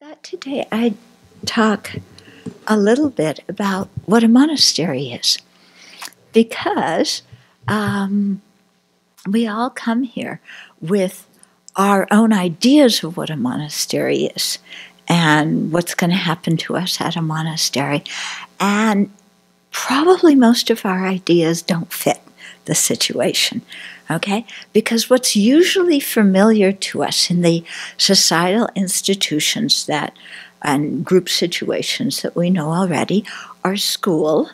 thought today I'd talk a little bit about what a monastery is, because we all come here with our own ideas of what a monastery is and what's going to happen to us at a monastery. And probably most of our ideas don't fit the situation, okay? Because what's usually familiar to us in the societal institutions and group situations that we know already are school,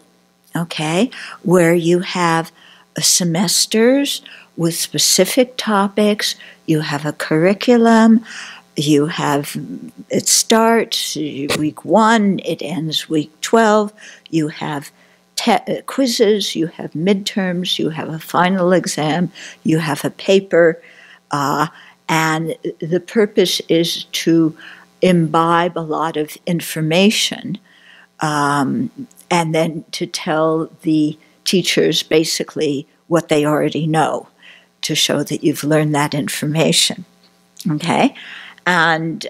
okay, where you have semesters with specific topics, you have a curriculum, it starts week 1, it ends week 12, you have quizzes, you have midterms, you have a final exam, you have a paper, and the purpose is to imbibe a lot of information, and then to tell the teachers basically what they already know, to show that you've learned that information. Okay? And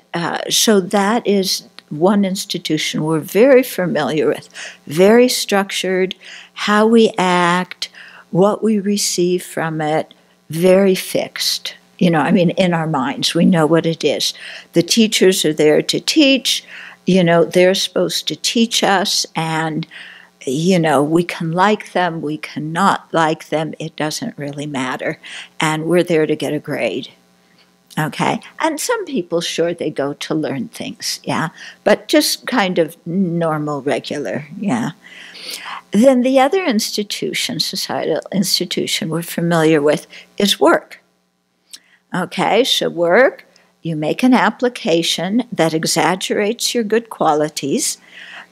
so that is one institution we're very familiar with, very structured, how we act, what we receive from it, very fixed. In our minds, we know what it is. The teachers are there to teach, they're supposed to teach us, and, we can like them, we cannot like them, it doesn't really matter, and we're there to get a grade. Okay, and some people, sure, they go to learn things, yeah, but just kind of normal, regular, yeah. Then the other institution, societal institution we're familiar with is work. Okay, so work, you make an application that exaggerates your good qualities.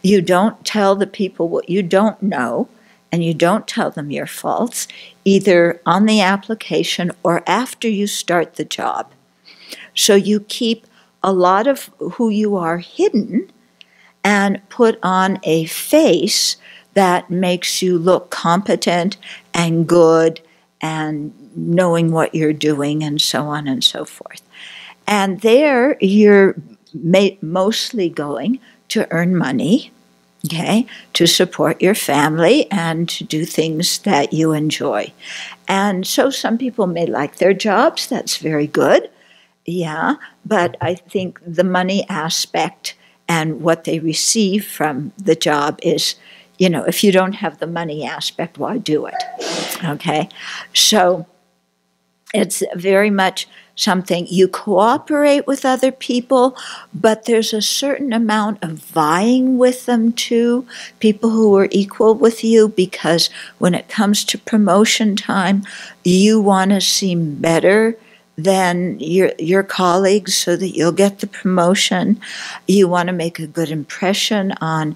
You don't tell the people what you don't know, and you don't tell them your faults, either on the application or after you start the job. So you keep a lot of who you are hidden and put on a face that makes you look competent and good and knowing what you're doing and so on and so forth. And there you're mostly going to earn money, okay, to support your family and to do things that you enjoy. And so some people may like their jobs, that's very good. Yeah, but I think the money aspect and what they receive from the job is, if you don't have the money aspect, why do it? Okay, so it's very much something you cooperate with other people, but there's a certain amount of vying with them too, people who are equal with you, because when it comes to promotion time, you want to seem better than your colleagues so that you'll get the promotion. You want to make a good impression on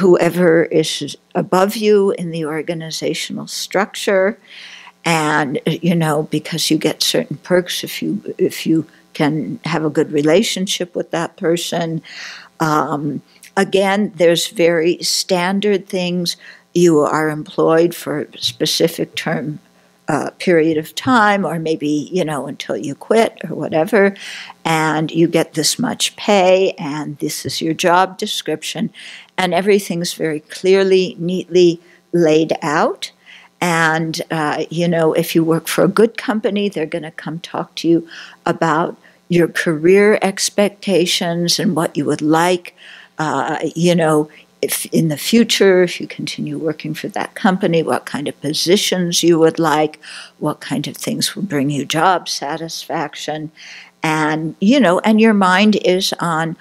whoever is above you in the organizational structure, and because you get certain perks if you can have a good relationship with that person. Again, there's very standard things. You are employed for a specific period of time, or maybe, until you quit or whatever, and you get this much pay, and this is your job description, and everything's very clearly, neatly laid out. And, if you work for a good company, they're going to come talk to you about your career expectations and what you would like, if in the future, if you continue working for that company, what kind of positions you would like, what kind of things will bring you job satisfaction. And, and your mind is on,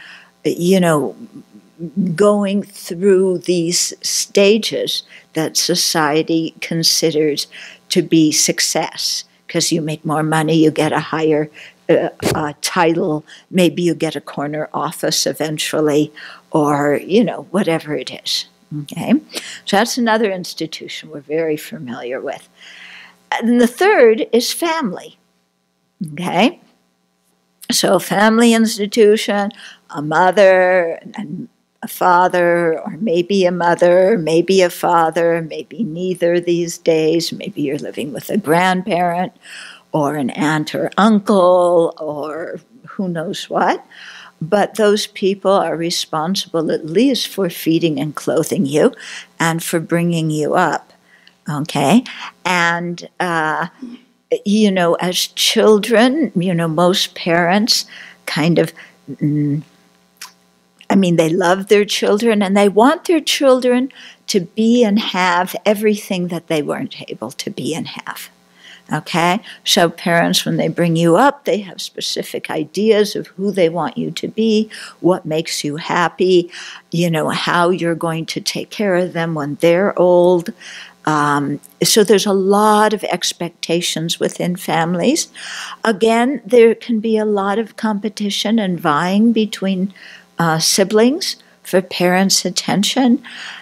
going through these stages that society considers to be success. Because you make more money, you get a higher title, maybe you get a corner office eventually, or, whatever it is. Okay? So that's another institution we're very familiar with. And the third is family. Okay? So family institution, a mother and a father, or maybe a mother, maybe a father, maybe neither these days. Maybe you're living with a grandparent or an aunt or uncle or who knows what. but those people are responsible at least for feeding and clothing you and for bringing you up, okay? And, you know, as children, you know, most parents kind of, I mean, they love their children and they want their children to be and have everything that they weren't able to be and have. Okay? So parents, when they bring you up, they have specific ideas of who they want you to be, what makes you happy, you know, how you're going to take care of them when they're old. So there's a lot of expectations within families. Again, there can be a lot of competition and vying between siblings for parents' attention.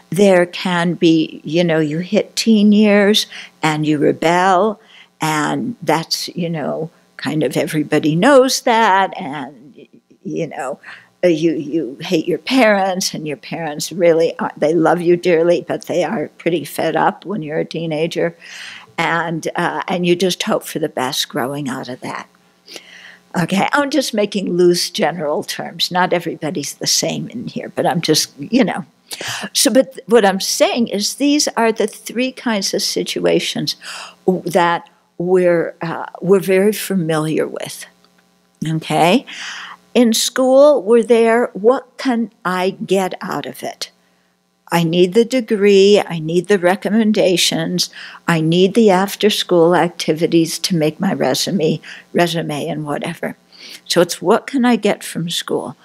There can be, you know, you hit teen years and you rebel, and that's, you know, kind of everybody knows that, and, you know, you hate your parents, and your parents really they love you dearly, but they are pretty fed up when you're a teenager, and you just hope for the best growing out of that. Okay, I'm just making loose general terms. Not everybody's the same in here, but I'm just, you know. So, but what I'm saying is these are the three kinds of situations that we're very familiar with. Okay? In school, we're there, what can I get out of it? I need the degree, I need the recommendations, I need the after-school activities to make my resume and whatever. So it's what can I get from school?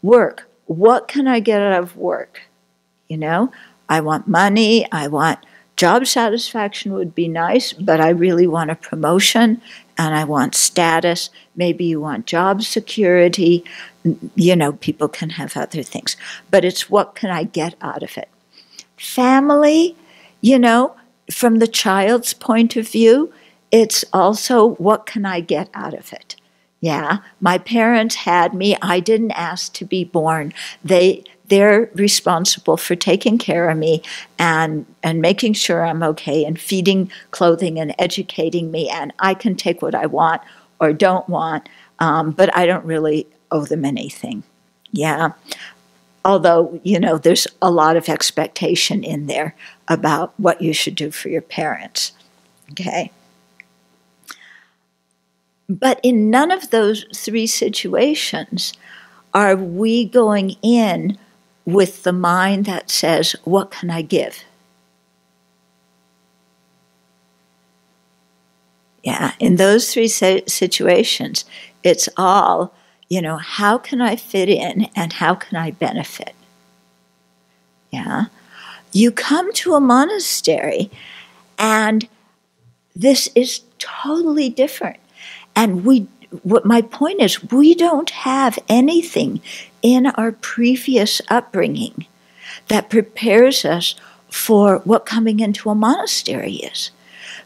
Work, what can I get out of work? You know, I want money, I want job satisfaction would be nice, but I really want a promotion and I want status. Maybe you want job security. You know, people can have other things. But it's what can I get out of it? Family, you know, from the child's point of view, it's also what can I get out of it? Yeah, my parents had me. I didn't ask to be born. They're responsible for taking care of me and making sure I'm okay and feeding, clothing, and educating me. And I can take what I want or don't want, but I don't really owe them anything. Yeah. Although, you know, there's a lot of expectation in there about what you should do for your parents. Okay. But in none of those three situations are we going in with the mind that says, what can I give? Yeah, in those three situations, it's all, you know, how can I fit in and how can I benefit? Yeah. You come to a monastery and this is totally different. And what my point is, we don't have anything in our previous upbringing that prepares us for what coming into a monastery is.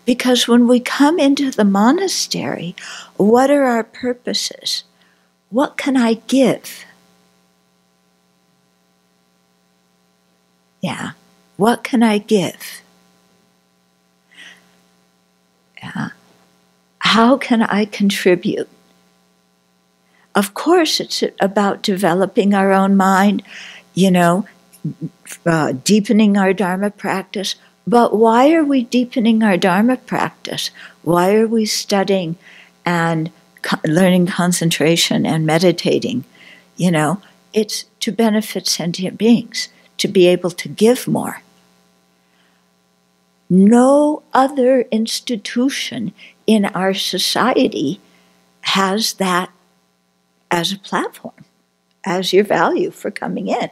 Because when we come into the monastery, what are our purposes? What can I give? Yeah, what can I give? Yeah. How can I contribute? Of course, it's about developing our own mind, you know, deepening our Dharma practice. But why are we deepening our Dharma practice? Why are we studying and learning concentration and meditating? You know, it's to benefit sentient beings, to be able to give more. No other institution in our society has that as a platform, as your value for coming in,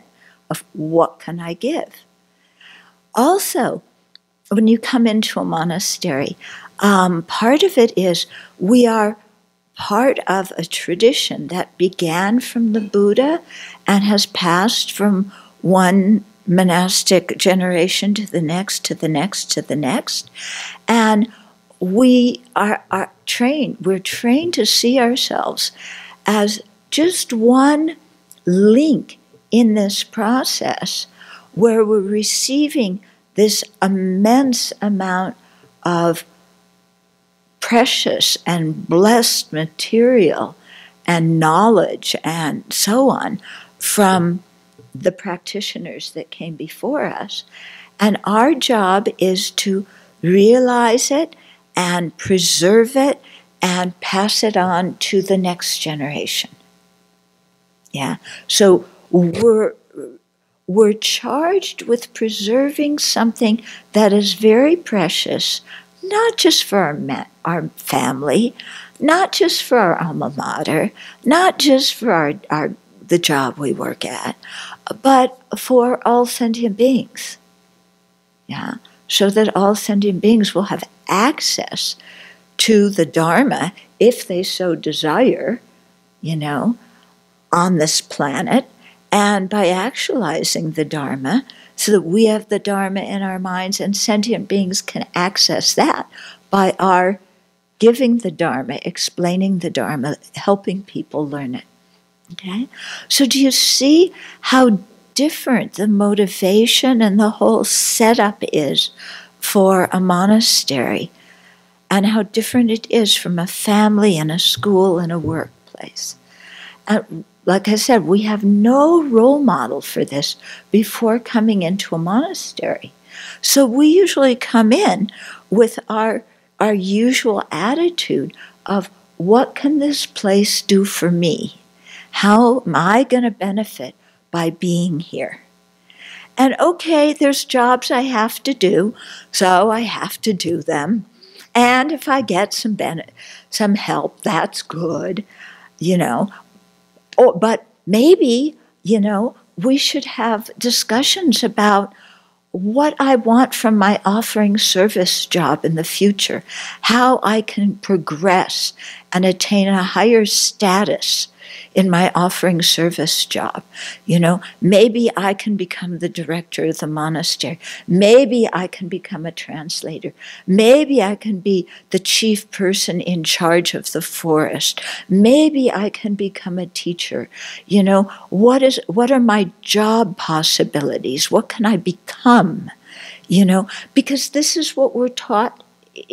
of what can I give? Also, when you come into a monastery, part of it is we are part of a tradition that began from the Buddha and has passed from one monastic generation to the next, to the next, to the next. And we are trained, we're trained to see ourselves as just one link in this process where we're receiving this immense amount of precious and blessed material and knowledge and so on from the practitioners that came before us. And our job is to realize it and preserve it and pass it on to the next generation. Yeah. So we're charged with preserving something that is very precious, not just for our family, not just for our alma mater, not just for the job we work at, but for all sentient beings. Yeah, so that all sentient beings will have access to the Dharma, if they so desire, on this planet, and by actualizing the Dharma, so that we have the Dharma in our minds, and sentient beings can access that by our giving the Dharma, explaining the Dharma, helping people learn it. Okay? So do you see how different the motivation and the whole setup is for a monastery, and how different it is from a family and a school and a workplace? And like I said, we have no role model for this before coming into a monastery. So we usually come in with our usual attitude of, what can this place do for me? How am I going to benefit by being here? And okay, there's jobs I have to do, so I have to do them. And if I get some help, that's good, But maybe, we should have discussions about what I want from my offering service job in the future, how I can progress and attain a higher status in my offering service job. Maybe I can become the director of the monastery. Maybe I can become a translator. Maybe I can be the chief person in charge of the forest. Maybe I can become a teacher. What are my job possibilities? What can I become? Because this is what we're taught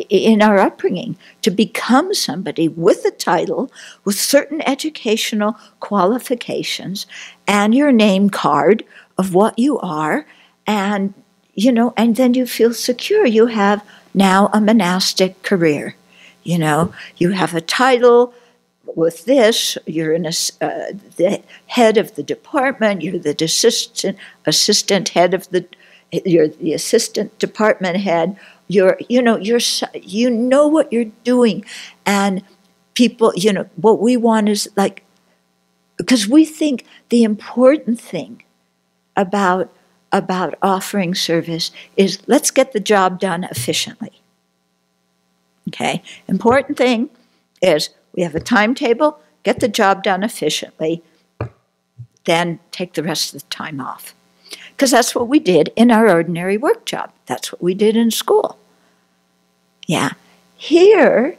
in our upbringing, to become somebody with a title, with certain educational qualifications, and your name card of what you are, and then you feel secure. You have now a monastic career. You have a title. With this, you're the head of the department. You're the assistant head of you're the assistant department head. You know what you're doing, and people, what we want is because we think the important thing about offering service is, let's get the job done efficiently. Okay, important thing is, we have a timetable, get the job done efficiently, then take the rest of the time off. Because that's what we did in our ordinary work job. That's what we did in school. Yeah. Here,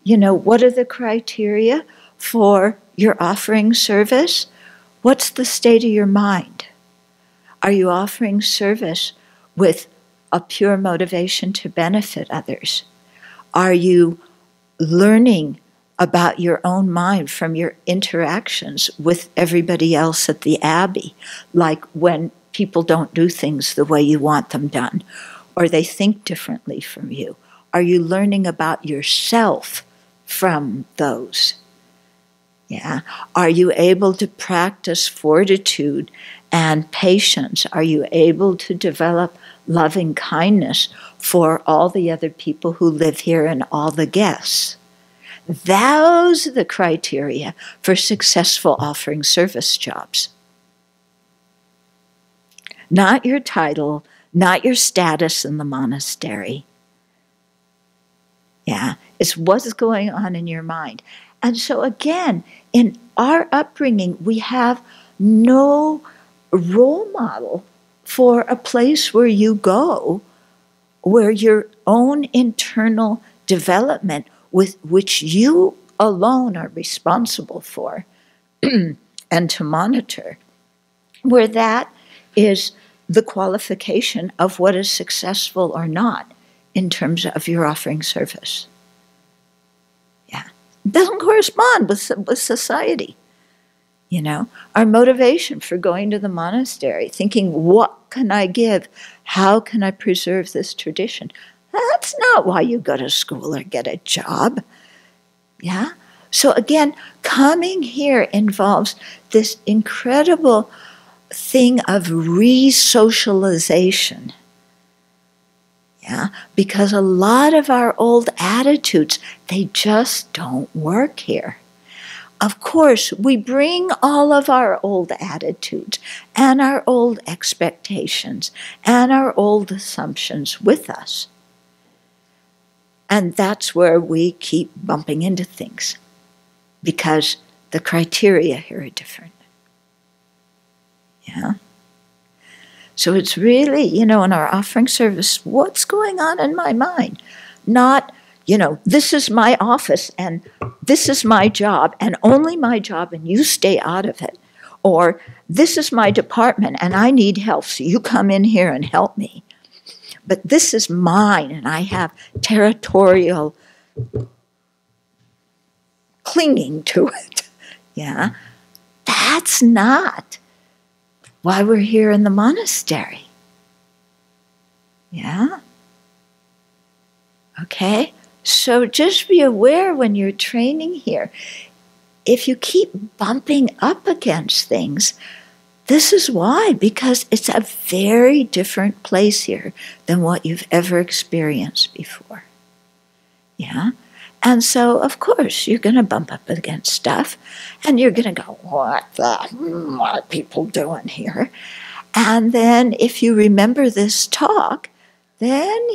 what are the criteria for your offering service? What's the state of your mind? Are you offering service with a pure motivation to benefit others? Are you learning about your own mind from your interactions with everybody else at the Abbey, like when people don't do things the way you want them done, or they think differently from you? Are you learning about yourself from those? Yeah. Are you able to practice fortitude and patience? Are you able to develop loving kindness for all the other people who live here and all the guests? Those are the criteria for successful offering service jobs. Not your title, not your status in the monastery. Yeah, it's what's going on in your mind. And so again, in our upbringing, we have no role model for a place where you go, where your internal development, with which you alone are responsible for and to monitor, where that is the qualification of what is successful or not in terms of your offering service. Yeah, doesn't correspond with society. You know, our motivation for going to the monastery, thinking, what can I give? How can I preserve this tradition? That's not why you go to school or get a job. Yeah? So again, coming here involves this incredible thing of re-socialization. Yeah? Because a lot of our old attitudes, they just don't work here. Of course, we bring all of our old attitudes and our old expectations and our old assumptions with us. And that's where we keep bumping into things, because the criteria here are different. Yeah? So it's really, in our offering service, what's going on in my mind? Not, this is my office and this is my job and only my job and you stay out of it. Or this is my department and I need help, so you come in here and help me. But this is mine and I have territorial clinging to it. Yeah? That's not why we're here in the monastery. Yeah? Okay? So just be aware when you're training here, if you keep bumping up against things, this is why, because it's a very different place here than what you've ever experienced before. Yeah? And so, of course, you're going to bump up against stuff, and you're going to go, what are people doing here? And then if you remember this talk, then,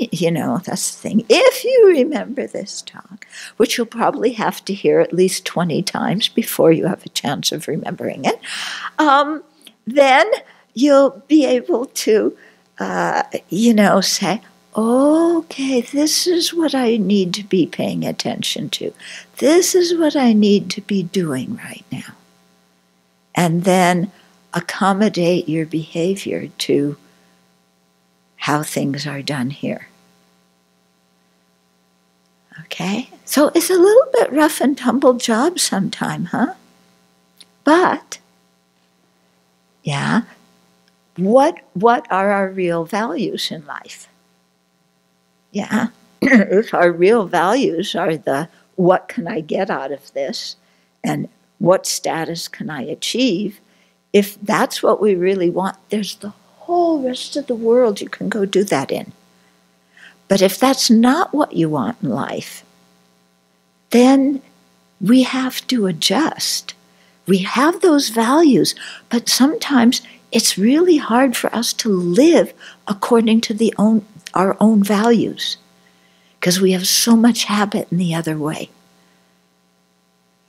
that's the thing. If you remember this talk, which you'll probably have to hear at least 20 times before you have a chance of remembering it, then you'll be able to, say, okay, this is what I need to be paying attention to. This is what I need to be doing right now. And then accommodate your behavior to how things are done here. Okay? So it's a little bit rough and tumble job sometime, huh? But, yeah, what are our real values in life? Yeah, if our real values are the what can I get out of this and what status can I achieve, if that's what we really want, there's the whole rest of the world you can go do that in. But if that's not what you want in life, then we have to adjust. We have those values, but sometimes it's really hard for us to live according to our own values, because we have so much habit in the other way.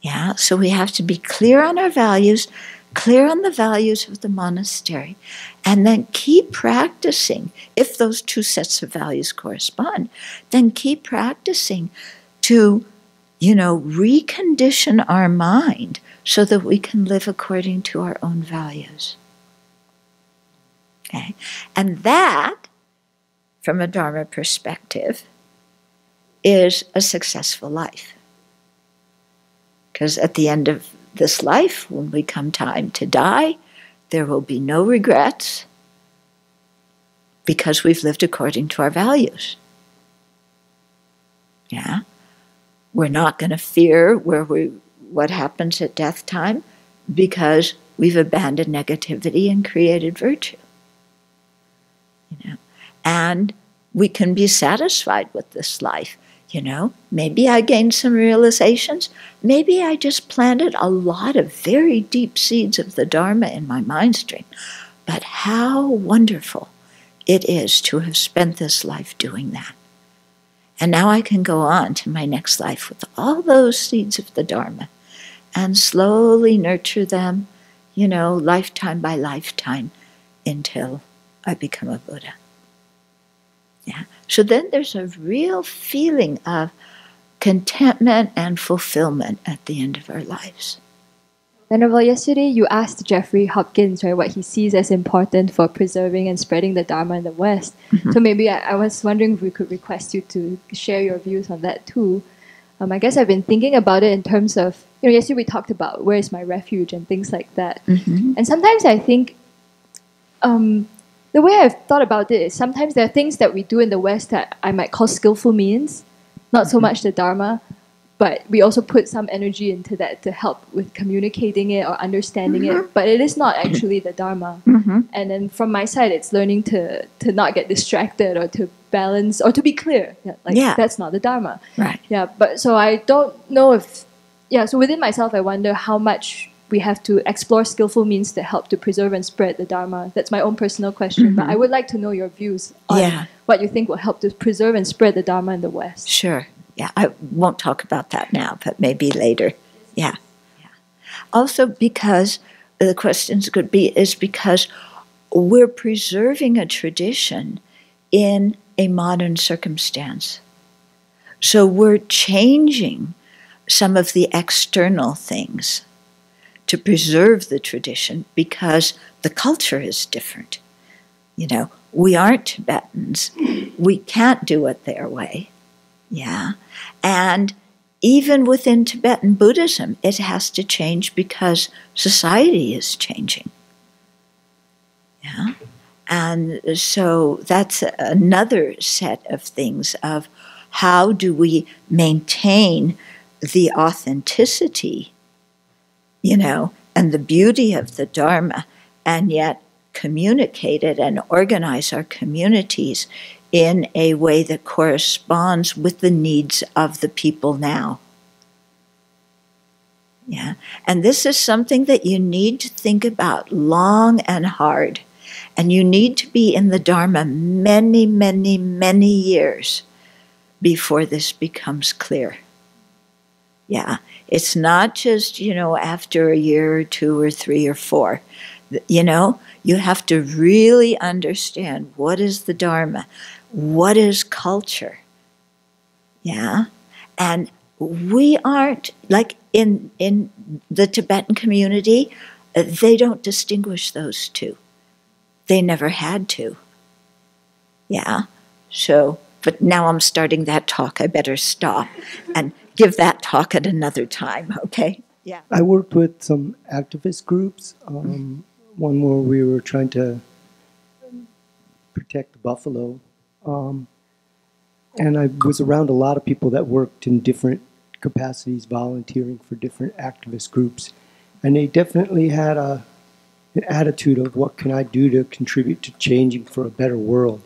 Yeah, so we have to be clear on our values, clear on the values of the monastery, and then keep practicing. If those two sets of values correspond, then keep practicing to, recondition our mind so that we can live according to our own values. Okay? And that, from a Dharma perspective, is a successful life. Because at the end of this life, when we come time to die, there will be no regrets because we've lived according to our values. Yeah? We're not going to fear what happens at death time because we've abandoned negativity and created virtue. And we can be satisfied with this life. Maybe I gained some realizations. Maybe I just planted a lot of very deep seeds of the Dharma in my mind stream. But how wonderful it is to have spent this life doing that. And now I can go on to my next life with all those seeds of the Dharma and slowly nurture them, lifetime by lifetime until I become a Buddha. Yeah. So then there's a real feeling of contentment and fulfillment at the end of our lives. Venerable, yesterday you asked Jeffrey Hopkins, right, what he sees as important for preserving and spreading the Dharma in the West. Mm-hmm. So maybe I was wondering if we could request you to share your views on that too. I guess I've been thinking about it in terms of, yesterday we talked about where is my refuge and things like that. And sometimes I think the way I've thought about it is sometimes there are things that we do in the West that I might call skillful means, not so much the Dharma, but we also put some energy into that to help with communicating it or understanding it. But it is not actually the Dharma. And then from my side, it's learning to not get distracted or to balance or to be clear. That's not the Dharma. Right. Yeah, but so I don't know if, so within myself, I wonder how much we have to explore skillful means to help to preserve and spread the Dharma. That's my own personal question, but I would like to know your views on what you think will help to preserve and spread the Dharma in the West. Sure. Yeah, I won't talk about that now, but maybe later. Yeah. Also, because the questions could be, is because we're preserving a tradition in a modern circumstance. So we're changing some of the external things to preserve the tradition because the culture is different. We aren't Tibetans. We can't do it their way. Yeah. And even within Tibetan Buddhism, it has to change because society is changing. Yeah. And so that's another set of things of how do we maintain the authenticity, and the beauty of the Dharma, and yet communicate it and organize our communities in a way that corresponds with the needs of the people now. Yeah. And this is something that you need to think about long and hard. And you need to be in the Dharma many, many, many years before this becomes clear. Yeah. It's not just, after a year or 2 or 3 or 4. You have to really understand what is the Dharma, what is culture. Yeah. And we aren't, like in the Tibetan community, they don't distinguish those two. They never had to. Yeah. So, but now I'm starting that talk. I better stop and give that talk at another time, okay? Yeah. I worked with some activist groups. One where we were trying to protect the buffalo. And I was around a lot of people that worked in different capacities, volunteering for different activist groups. And they definitely had an attitude of what can I do to contribute to changing for a better world.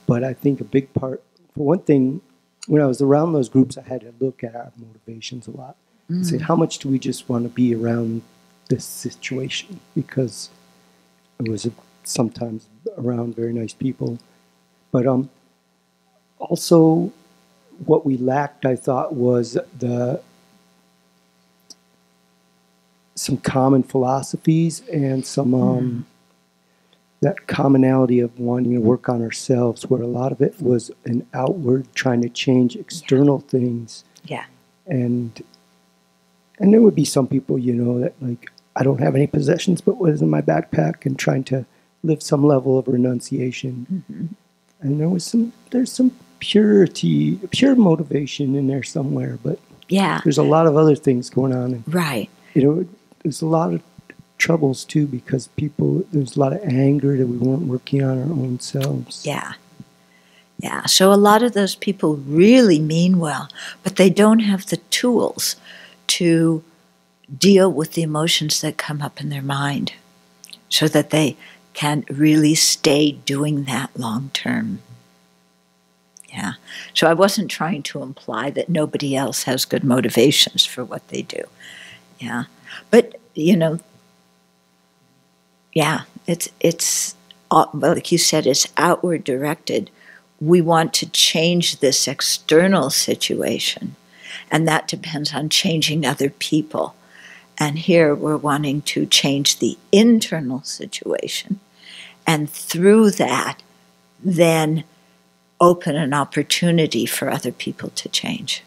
But I think a big part, for one thing, when I was around those groups, I had to look at our motivations a lot. Say, how much do we just want to be around this situation? Because it was sometimes around very nice people. But also what we lacked, I thought, was some common philosophies and some that commonality of wanting to work on ourselves, where a lot of it was an outward trying to change external things. Yeah. And there would be some people, that like, I don't have any possessions, but what is in my backpack, and trying to live some level of renunciation. And there's some pure motivation in there somewhere, but there's a lot of other things going on. And, right. There's a lot of troubles too, because there's a lot of anger that we weren't working on our own selves. Yeah. Yeah. So a lot of those people really mean well, but they don't have the tools to deal with the emotions that come up in their mind so that they can really stay doing that long term. Yeah. So I wasn't trying to imply that nobody else has good motivations for what they do. Yeah. But, it's like you said, it's outward directed. We want to change this external situation, and that depends on changing other people. And here we're wanting to change the internal situation, and through that, then open an opportunity for other people to change.